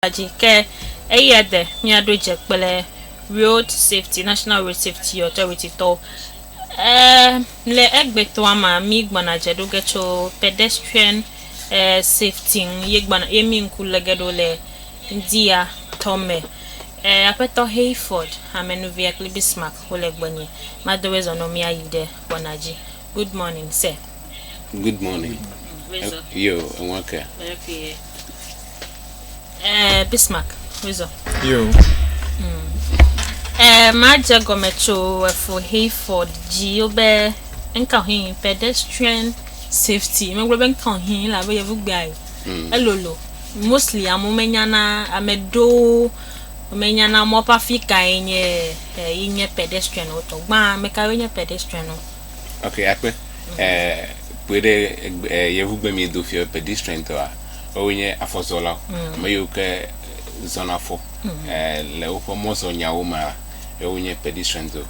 Ke eyede miado jekpele road safety national road safety authority to le egbe to ama mi gbana jedo gecho pedestrian safety yegbana yemi nkulegedo le ndia tome apeto Hayford amenu vehicle Bismarck olegbanye madowes onomi ayide wanaji. Good morning sir. Good morning. Yo, okay. Okay. Bismarck, Wizo. Yo. Maja gomecho for Hayford Giobe enkahin pedestrian safety. Me gbe enkahin la be yevu guy. Elolo. Mostly amumenyana amedo menyana mo pafika yenye pedestrian auto. Gba me ka yenye pedestrian. Okay, akwe. Puede yevu gbe mi do fi pedestrian to a onye afozola mayoke zona fo le opo moso nyawo ma onye pedestrian to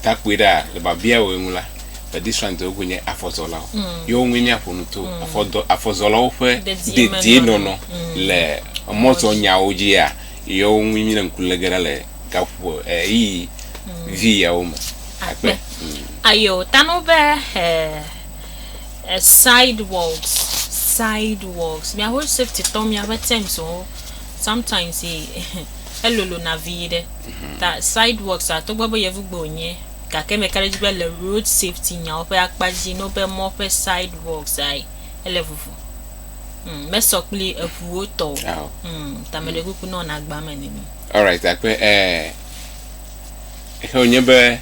takwida le babia we ngula pedestrian to onye afozola yo onwe afonu to afozola ofe de no le moso nyawo ji a yo onwe mi nkulegara le kafu yi via o akpe ayo tanobe sidewalks. Me hold safety to me have time so sometimes hello na vide that sidewalks are to gbabo yevu gbonye ka ke me carriage be le road safety nya ope akpaji no be mo pe sidewalks ai elevufu me sokli efuo to tamele kuku no na agba menimi. All right, akwe onye be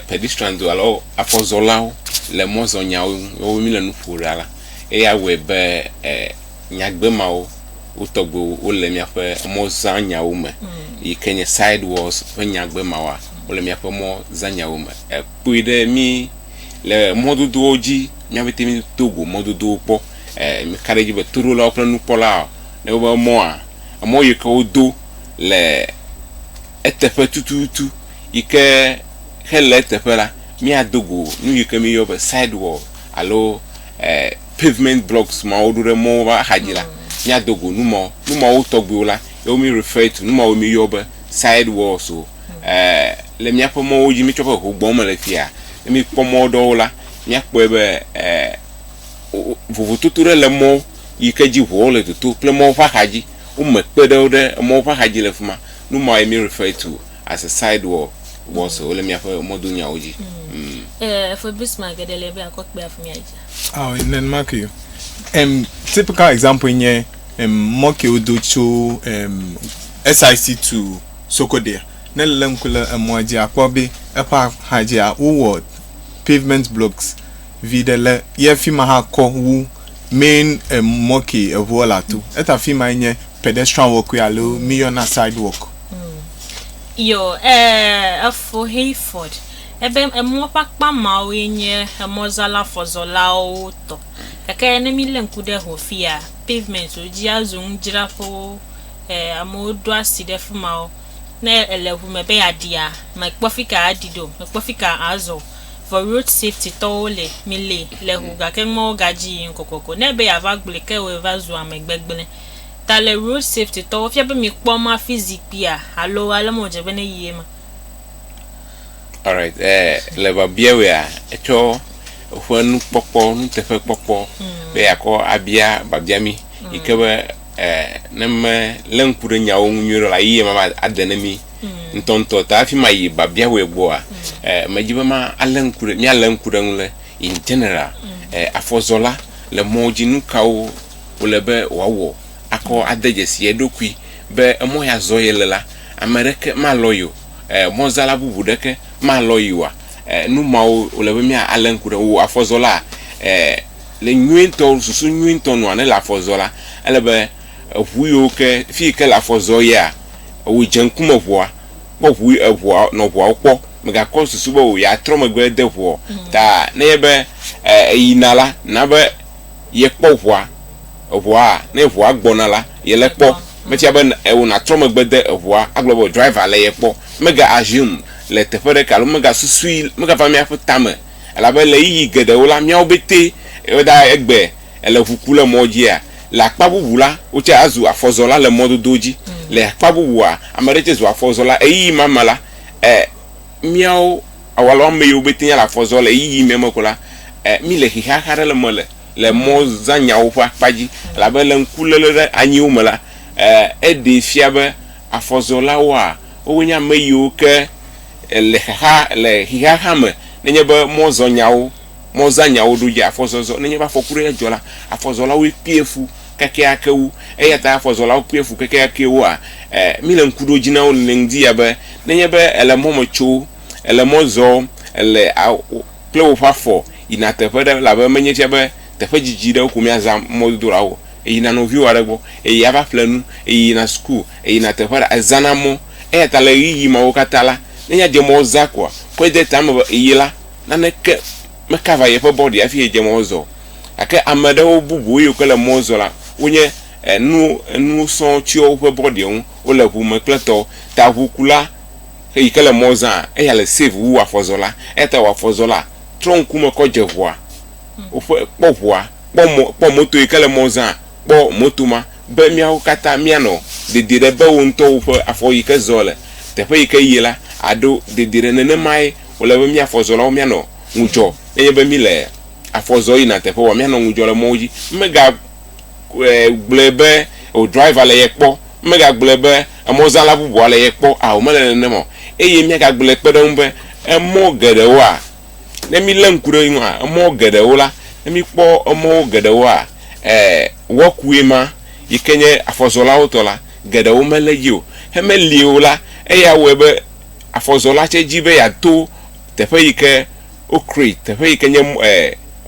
pedestrian do alo afozola le mozo nyawo o mi le nu furala ya we be nyagbe mawo utogbo o le mi afa mo zanyawo me ikenye sidewalks fe nyagbe mawa o le mi afa mo zanyawo me puide mi le modudu oji mi abete mi togo modudu po mi kareji be turu la opla nu pola le o mo a mo yeke odo le etefe tututu ike hele tefela mi adogo nu yeke mi yobe sidewalk alo pavement blocks ma odure mo ba hajila mi adogo nu mo utogbo la e mi refer to nu ma o mi yobe sidewalk so le mi apo mo oji mi chopo ko gbon mo le fia le mi pomo do la mi apo ebe vovo tuture le mo yeke ji wo le tutu ple mo fa haji o me pedo de mo fa haji le fuma nu ma mi refer to as a sidewalk was ole mi afa modu nya oji for Bismarck de lebe akokpe afumi aja. Oh, then mark you. Typical example in moke odocho SIC to Sokodia. Nelem kula amwaji akwabe epa hajia uward pavement blocks videle ye fima ha ko wu main moke evola tu. Eta fima nye pedestrian walkway alo millionaire sidewalk. Yo for Hayford ebe mo pakpa ma wenye mozala fozola o to kaka enemi lenkude ho fia pavement oji azun jirafo amodo aside fuma o na elevu mebe adia ma kpofika adido ma kpofika azo for road safety to le mile lehu ga ke mo gaji nkokoko na ebe ya vagbele ke we vazu amegbegbele ta le road safety to fia be mi kpo ma physique bia alo mo je be na yema. All right, le babia we a echo ofanu popo nu tefe popo be yakọ abia babia mi ikebe nem lenkure nyawo nyuro la yiye mama adenemi ntonto ta fi mai babia we gbo a majiba ma alenkure mi alenkure nle in general afozola le moji nu kawo olebe wawo akọ adejesi edokui be mo ya zoyelela amerike ma loyo mozala bubu deke ma loyiwa nu mawo olebe mi alenkure wo afozola le nyuento susu nyuento no ane la afozola elebe huyo ke fi ke la afozoya wo jenkuma voa bo hu evoa no voa kpo mega ko susu bo ya tromagbe de vo ta na yebe yinala na be ye kpo voa na voa gbonala ye le kpo metia ben e na tromagbe de voa aglobo driver le ye kpo mega assume le tefere kalo mega susui mega famia futame ala be le yi gede wala mia obete e da egbe ele fukule moji a le akpa bubu la woche azu afɔzɔla le mɔdodo dzi le akpa bubua amede tse zu afɔzɔla eyi mama la miawo awalo ame yiwo bete nya la afɔzɔ le eyi meme ko la mi le xixa le me le mɔ zanyawo ƒe akpa dzi labe le ŋkulele ɖe anyiwo me la eɖe fia be afɔzɔlawoa wo nya ame yiwo ke le xixa me nenye be mɔzanyawo do dzi afɔzɔzɔ nenye be afɔku ɖe dzɔ la afɔzɔlawo kpie fu kekeakewu eya ta afɔzɔlawo kpie fu kekeakewoa mi le ŋku ɖo dzi na wo le ŋdi ya be nenye be ele mɔ me tso ele mɔ zɔ ele kple woƒe afɔ yina teƒe ɖe labe menye fia be teƒe dzidzi ɖe ko miaza mɔdodo la wo eyina noviwo aɖe gbɔ eyi ava ƒle nu eyina school eyina teƒe ɖe ezana mɔ eya ta le ɣiɣi mawo katã la nenye dze mɔ za koa koe de tame be eyi la naneke mekava yeƒe bɔɖi hafi edze mɔ zɔ gake ame ɖewo bubu yiwo ke le mɔ zɔ la wonye nu sɔŋ tsyɔ woƒe bɔɖiwo ŋu wole ʋu me kple tɔ ta ʋukula eyi ke le mɔ zã eya le save wu afɔzɔla eya ta wɔ afɔzɔla trɔ ŋkume kɔ dze ʋua woƒe kpɔ ʋua kpɔ moto yi ke le mɔ zã kpɔ moto ma be miawo katã mianɔ dede ɖe be wo ŋutɔ woƒe afɔ yi ke zɔ le teƒe yi ke yi la aɖo dede ɖe nenemae wole be mia afɔzɔlawo mianɔ ŋudzɔ eye be mi le afɔzɔ yina teƒe wa mianɔ ŋudzɔ le mɔwo dzi mega gblɔe be o driver le ye kpɔ mega gblɔe be emɔzãla bubua le ye kpɔ o mele nenema eye miaga gblɔe kpe ɖe ŋu be emɔ geɖewoa ne mi le ŋku ɖe ŋua emɔ geɖewo la ne mi kpɔ emɔwo geɖewoa wɔkue ma yi ke nye afɔzɔlawo tɔ la geɖewo mele dzi o hemeli o la eya wɔe be afɔzɔla tse dzi be yeato teƒe yi ke o create teƒe yi ke nye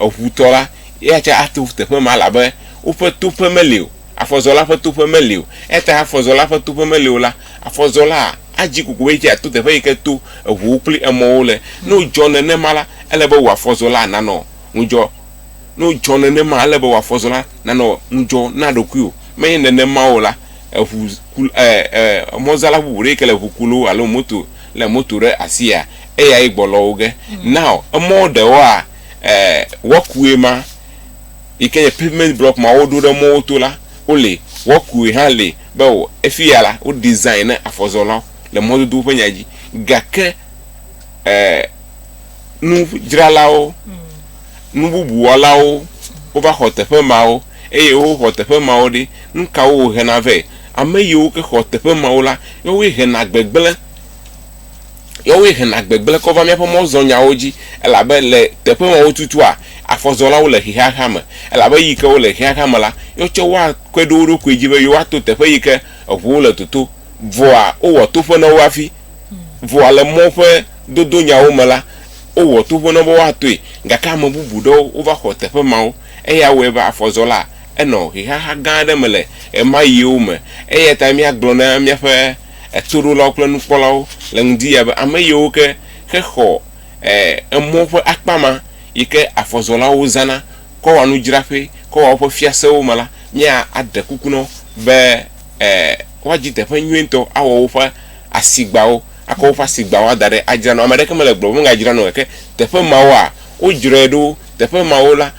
eʋutɔ la eya tse ato teƒe ma labe woƒe toƒe meli o afɔzɔla ƒe toƒe meli o eta afɔzɔla ƒe toƒe meli o la afɔzɔla adzi kuku be tse ato teƒe yi ke to eʋuwo kple emɔwo le ne wodzɔ nenema la ele be wò afɔzɔla nanɔ ŋudzɔ ne wodzɔ nenema ele be wò afɔzɔla nanɔ ŋudzɔ na ɖokui o menye nenema o la mɔzãla bubu ɖe yi ke le ʋukulo alo moto le moto ɖe asia eya yi gbɔlɔwo ge now emɔ ɖewoa wɔkue ma yi ke nye pavement block ma woɖo ɖe mɔwo to la wole wɔkue hã le be o efi ya la wo design ne afɔzɔlawo le mɔdodo ƒe nya dzi gake nudzralawo nu bubuwɔlawo wova xɔ teƒe mawo eye woxɔ teƒe mawo ɖi nukawo hena vɛ ame yiwo ke xɔ teƒe mawo la yewoe hena gbegblẽ kɔva miaƒe mɔzɔnyawo dzi elabe le teƒe mawo tutua afɔzɔlawo le xihaxa me elabe yi ke wo le xihaxa me la yotsɔ woakɔe ɖo wo ɖokui dzi be yewoato teƒe yi ke eʋuwo le toto vɔa wowɔ toƒe na wo hafi vɔa le mɔ ƒe dodo nyawo me la wowɔ toƒe na be woatoe gake ame bubu ɖewo wova xɔ teƒe mawo eya wɔe be afɔzɔla enɔ xihaxa gã aɖe me le ema yiwo me eya ta miagblɔ na miaƒe etoɖolawo kple nukpɔlawo le ŋdi ya be ame yiwo ke xɔ emɔ ƒe akpa ma yi ke afɔzɔlawo zãna kɔ wɔ nudzraƒe kɔ wɔ woƒe fiasewo me la mia aɖe kuku nɔ be woadzi teƒe nyuietɔ awɔ woƒe asigbawo akɔ woƒe asigbawo ada ɖe adzra nɔ ame ɖeke mele gblɔ be megadzra nɔ gake teƒe mawoa wodzrae ɖo teƒe mawo la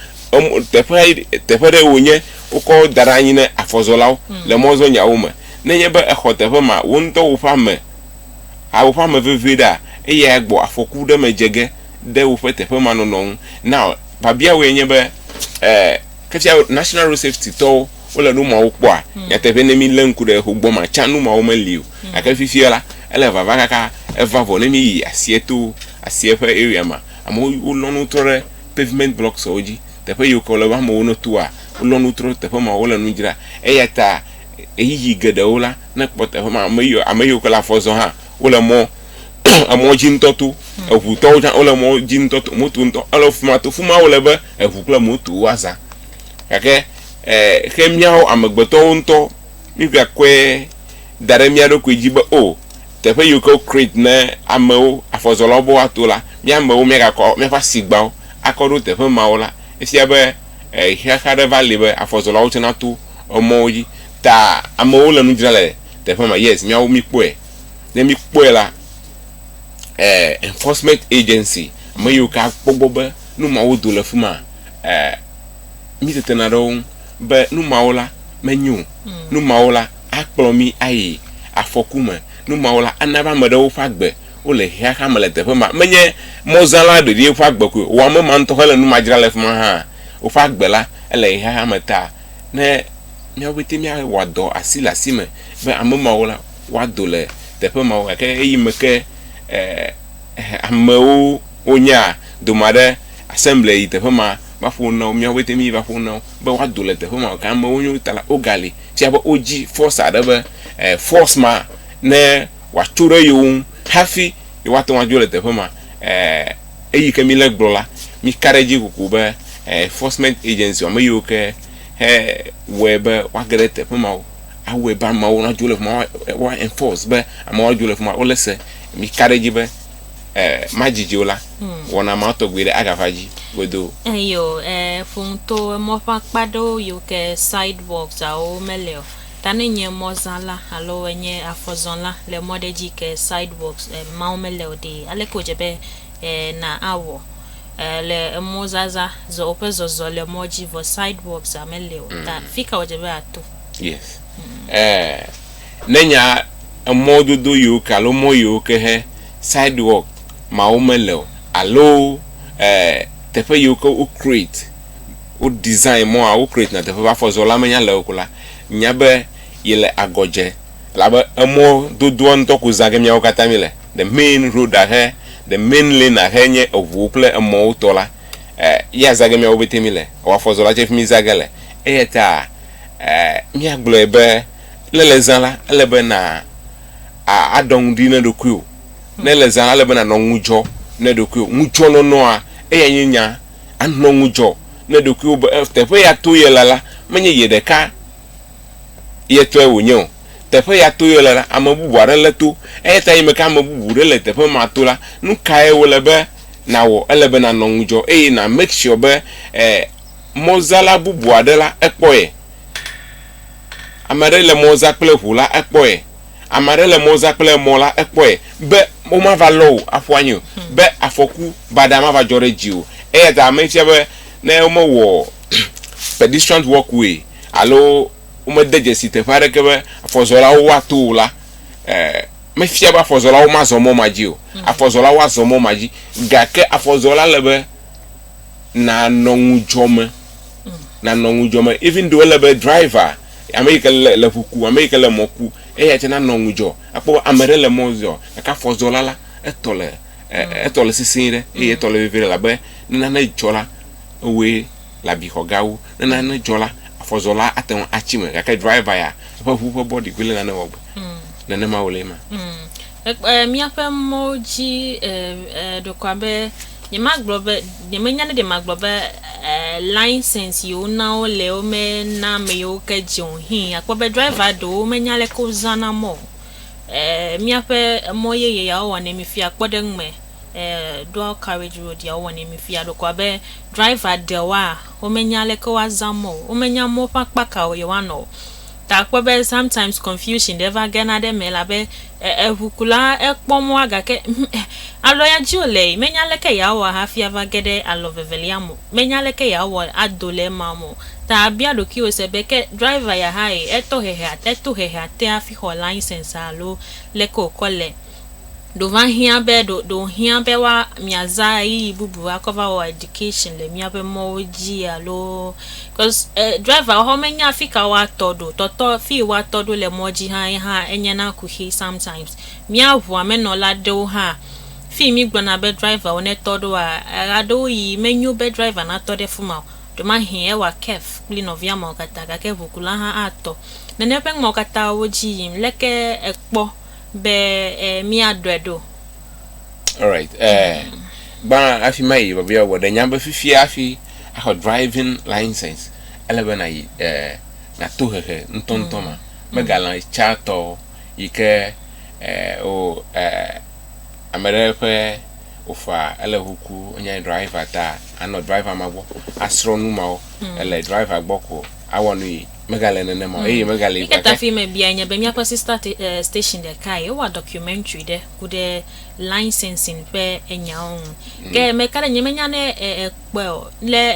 teƒe ɖe wonye wokɔ da ɖe anyi ne afɔzɔlawo le mɔzɔnyawo me nenye be exɔ teƒe ma wo ŋutɔ woƒe ame veve ɖa eya gbɔ afɔku ɖe me dze ge ɖe woƒe teƒe ma nɔnɔ ŋu now babiawoe nye be kefia national road safety tɔwo wole nu mawo kpɔa nyateƒe ne mi le ŋku ɖe xɔ gbɔ ma tsã nu mawo meli o gake fifia la ele vava kaka eva vɔ ne mi yi asie to asie ƒe area ma amewo wolɔ nu trɔ ɖe pavement blocks wo dzi teƒe yiwo ke wole be amewo no toa wolɔ nu trɔ teƒe ma wole nu dzra eya ta eyiyi geɖewo la ne kpɔ teƒe ma ame yiwo ke le afɔzɔ hã wole emɔ dzi ŋutɔ to eʋutɔwo tsã wole emɔ dzi ŋutɔ to moto ŋutɔ ele fuma to fuma wole be eʋu kple moto woazã gake xe miawo amegbetɔwo ŋutɔ mi gakɔe da ɖe mia ɖokui dzi be o teƒe yiwo ke create ne amewo afɔzɔlawo be woato la miamewo miagakɔ miaƒe asigbawo akɔ ɖo teƒe mawo la efia be xiaxa ɖe va li be afɔzɔlawo tsena to emɔwo dzi ta amewo le nu dzra le teƒe ma yes miawo mi kpɔe ne mi kpɔe la enforcement agency ame yiwo ka kpɔgbɔ be nu mawo do le fi ma mi tetena ɖe wo ŋu be nu mawo la menyu nu maola akplomi ayi afokuma nu maola anaba medo fagbe o le hia ha mele tefe ma menye mozala de die fagbe ko wa mo man to hele nu majira le fma ha o fagbe la ele hia ha meta ne mi obiti mi wado asila sime be ammaola wado le tefe ma o ke eyi meke amao onya domade assembly tefe ma ba fu no mi obiti mi ba fu no be wado le tefe ma ka amao onyu tala ogali ti aba oji force adebe force ma ne wa ture yo hafi you want to want you the home eyi ke mi leg blola mi carriage ku be enforcement agency o me yo ke webe wa grete home awe ba ma wona jule ma wa enforce be ama wa jule ma o lese mi carriage be majiji ola wona ma to gbe agafaji godo yo funto mo pa pado yo ke sidewalks a o meleo tani nye mozala alo enye afozonla le modeji ke sidewalks maumele odi aleko jebe na awo le mozaza zo opezo zo le moji vo sidewalks amele ta fika ojebe ato yes nenya modudu yo kalo moyo ke he sidewalk maumele alo tefe yo ko create o design mo a o create na tefe ba fozola menya le okula nyabe yele agoje laba emo dodo nto kuzage mia okatamile the main road ahe the main lane ahe nye ovuple emo utola ya zage mia obetemile wa fozola chef mi zagele eta mi aglo ebe lele zala lebe na adon di na dokuo lele zala lebe na nongujo na dokuo mucho no no a nyenya anongujo na dokuo tefe ya to yelala menye yedeka yeto ewunyo tefe ya to yola amabubu arele to eta imeka amabubu rele tefe matula nu kai wolebe na wo elebe na nongujo na make sure be mozala bubu adela ekpoye amarele moza kple hula ekpoye amarele moza kple mola ekpoye be o ma va low afwanyo be afoku badama va jore jiu eta make sure be na o mo wo pedestrian walkway alo uma deje te fare ke be afozola wa tula me fia ba afozola o ma zomo maji o afozola wa zomo maji gake afozola lebe na nongujome even though lebe driver america le fuku america le moku ya tena nongujo apo amerele mozo aka afozola la etole sisire etole vivere labe na jola we la bi hogawu na jola fozola aten achime ka driver ya fa body kwele na wo na na mawlema mi afa moji do kwabe ye maglobe ye menya ne de maglobe license yo na o le o me na me yo ka jon hin akwabe driver do menya le ko zana mo mi afa moye ya o na mi fi akpode nme dual carriage road ya woni mi fi ado kwa be driver de wa o menya le ko azamo o menya mo pakpaka o ye wano ta kwa be sometimes confusion never gana de me la be hukula ekpomo aga ke alo ya jole menya le ke ya wa ha fi ava gede alo veveliamo menya le ke ya wa adole mamo ta bia do ki o se be ke driver ya hai eto hehe te afi ho license alo le ko kole do van here be do here be wa miaza yi bubu cover our education le mi abe moji alo cause driver ho menya afika wa todo toto fi wa todo le moji ha enya na kuhi sometimes mi avu ameno la do ha fi mi gbona be driver one todo a ado yi menyu be driver na todo fuma do man here wa kef clean of ya mo kata ka ke vukula ha ato nene peng mo kata woji im leke ekpo be mi adredo all right ba afi mai ba bia wo da nyamba fifi afi a driving license elebe na na to hehe ntontoma megala chato ike o amerepe ofa ele huku onya driver ta ano driver magbo asronu ma o ele driver gboko awonu yi megale nene ma megale iketa fi me bia nya be mi apa sister station de kai wa documentary de good licensing pe enya on ke me kare nyemenya ne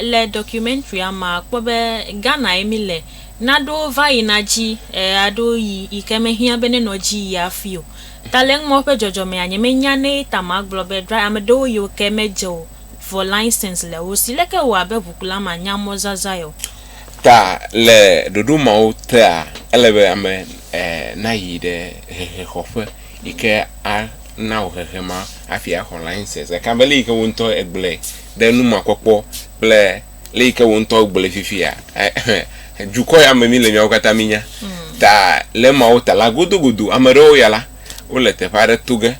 le documentary ama kpo be Ghana emile na do vai na ji ado yi ikeme hia bene no ji ya fio taleng mo pe jojo me anye menya ne tamag globe dry amedo yo kemejo for license le o sileke wa be bukula ma nya mozaza yo ta le dodo ma o ta elebe ame na yi de hofe ike a na o hema afia ho license e kan bele ike wonto egbele de nu makokpo ple le ike wonto egbele fifia juko ya memi le nyawo kata minya ta le ma o ta la godogodo amero yala o le te pare tuge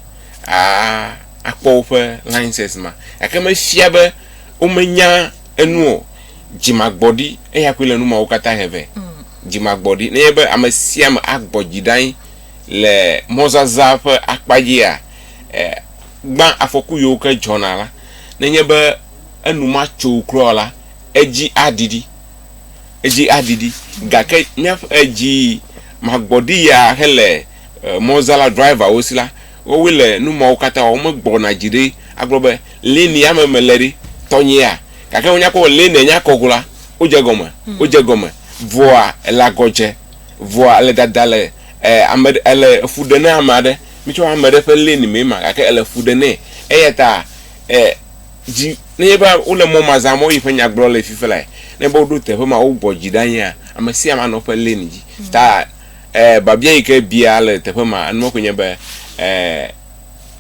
akpo fe license ma akama fiabe o menya enu jimagbodi e yakwele nu ma o kata heve jimagbodi ne yebe amasiam agbojidan le mozaza fe akpaji a gba afoku yo ka jonala ne yebe enu ma chokrola eji adidi gake nya eji magbodi ya hele mozala driver osila o wile nu ma o kata o mo gbo najide agbobe leni ya memeleri tonya kake onya ko leni nya kokula o je goma voa la goje voa le dadale amade ele fudene amade micho amade fe leni me ma kake ele fudene eyeta ji ne ba ule mo mazamo ifanya gbo le fifela ne bo do te fe ma o bojidan ya amasi ama no fe leni ji ta babia ike bia le te fe ma anu ko nyebe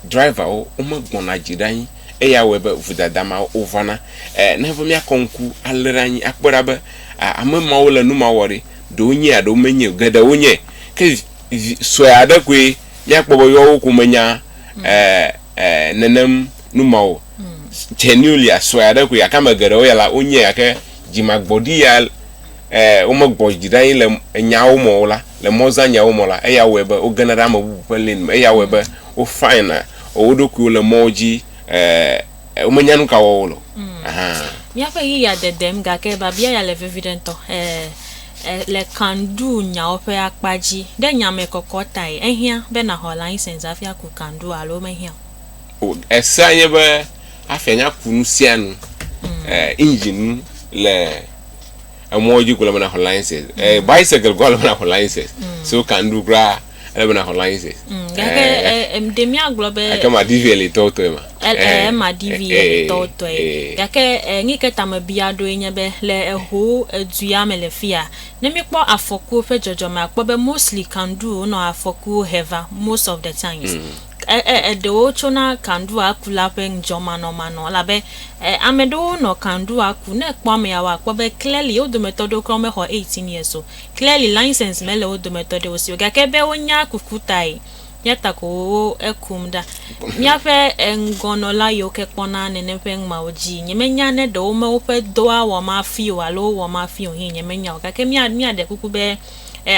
driver o mo gbona jidan eya webe vudadama ovana na fe mi akonku aleranyi akporabe amema wole numa wori do nyi ado menye gada onye ke so ada kwe ya kpobo yo ku menya nenem numa o genuinely so ada kwe akama gada o yala onye ake jimagbodi ya o magbojidan le nyawo mo la le moza nyawo mo la eya webe o ganara ma bu pelin eya webe o fine o do ku le moji o menya nu ka wo ya fa yi ya dedem ga ke babia ya le evidento le kandu nya ope akpaji de nya me kokotai ehia be na ho license afia ku kandu alo mehia o esanye be afia nya kunu sianu engine le amoji kula na ho license bicycle kula na ho license so kandu gra ele na ho license de mi aglobe kama divele toto ma ma divele toto yake ngike tamabia do nyebe le eho eduya melefia ne mi kpo afoku fe jojo ma kpo be mostly can do no afoku heva most of the times de ochona can do akula pe njoma no mano labe amedo no can do aku ne kpo me yawa kpo be clearly o do metodo kro me ho 18 years so clearly license me le o do metodo o si yake be onya kukutai yata ko ekumda miafe ngonola yo ke kpona ne nepe ma oji nyemenya ne do me ope do a wo ma fio alo wo ma fio hin nyemenya o ka ke mia de kuku be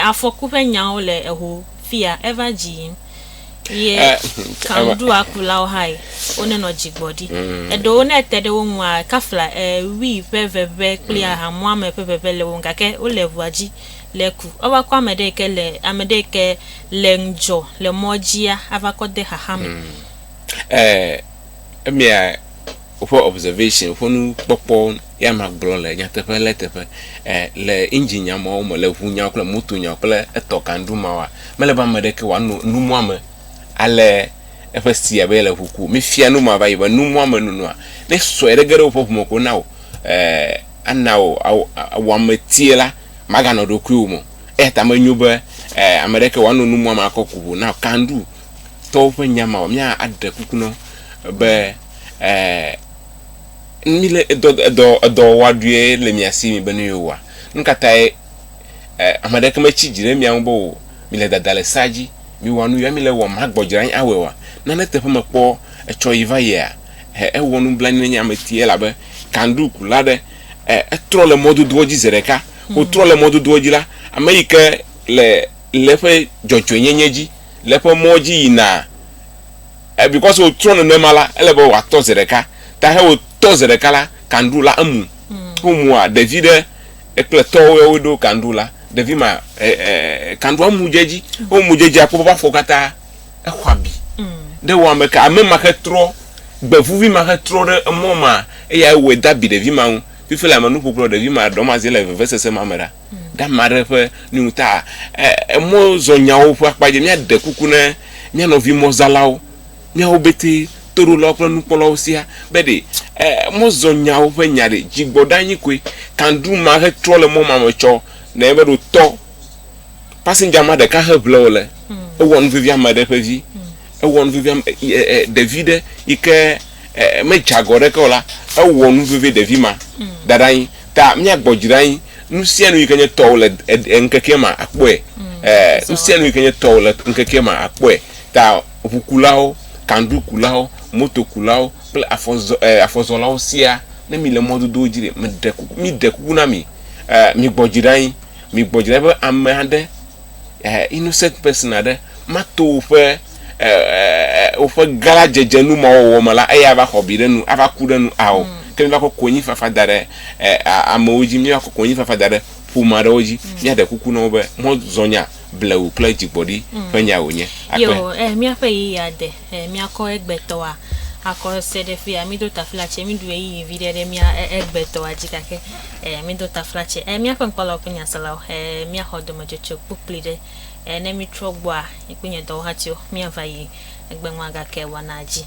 afoku pe nya o le eho fia ever ji ye kan do akula o hai one no jigbodi do na tede wo nwa kafla wi peveve clear ha mo ame peveve le wo ngake o levu aji leku oba kwa amedeke lenjo le mojia avakode hahame emia for observation for nu popo ya magblo le nyatepe letepe le engineer mo le hunya kula moto nya kula etokandu mawa mele ba medeke wa nu muame ale efasi ya bele huku mi fia nu ma ba yiba nu muame nu a ne so edegere opopo moko na anao awametiela magano do kuumo tamanyuba america wanu numu ma akokubu na kandu to nyama o mia adda kukuno be mile do wadue le miasi mi benu yowa nkatai america ma chijire mi ambo mile dadale saji mi wanu ya mile wo magbojiran awewa na na tefa makpo echoiva ya wonu blani nya metie labe kandu kulade trole modu doji zereka o trole modu doji la america le fe jojo nyenyeji le fe moji na because o trole no mala elebe wa to zereka ta he o to zereka la kandu la amu humu a davide ekleto we do kandu la davi ma kandu amu jeji o mu jeji apopa fokata ehwabi de wa meka amema ke tro gbevuvi ma ke tro de moma ya we dabi davi ma Fifele amanu popro de vi ma do ma zele vese se mamera. Da mare fe ni uta mo zonyawo fa paje mi ade kuku na mi no vi mo zalawo. Mi obeti toro lo pro nu polo sia be de mo zonyawo fa nyare jigbodan yikwe kan du ma he trole mo ma mo cho na ebe do to passenger ma de ka have lole e won vivia ma de fa vi e won vivia David ike me chagore ko la e won vivia de vi ma dadan ta mi agbojiran nu sia no ikenye tole nkeke ma akwe nu sia no ikenye tole nkeke ma akwe ta hukulao kandu kulao moto kulao afozolao sia na mi le modu do jire mi de kuku na mi gbojiran be amade innocent person ade mato fe gala jejenu ma wo mala aya ba hobire nu aba kudenu awo kemi ba ko konyi fafa dare amoji mi ko konyi fafa dare pumare oji mi ade kuku no be mo zonya blewu pleji body fanya onye yo mi afa yi ade mi akọ egbeto a akọ sedefia mi do taflache mi do yi video de mi egbeto ajikake mi do taflache mi afa nkwala okunya sala mi ahodo majocho puplide na mi trogbo a ikunye do hatio mi afa yi Agbe Nua Gake wanaji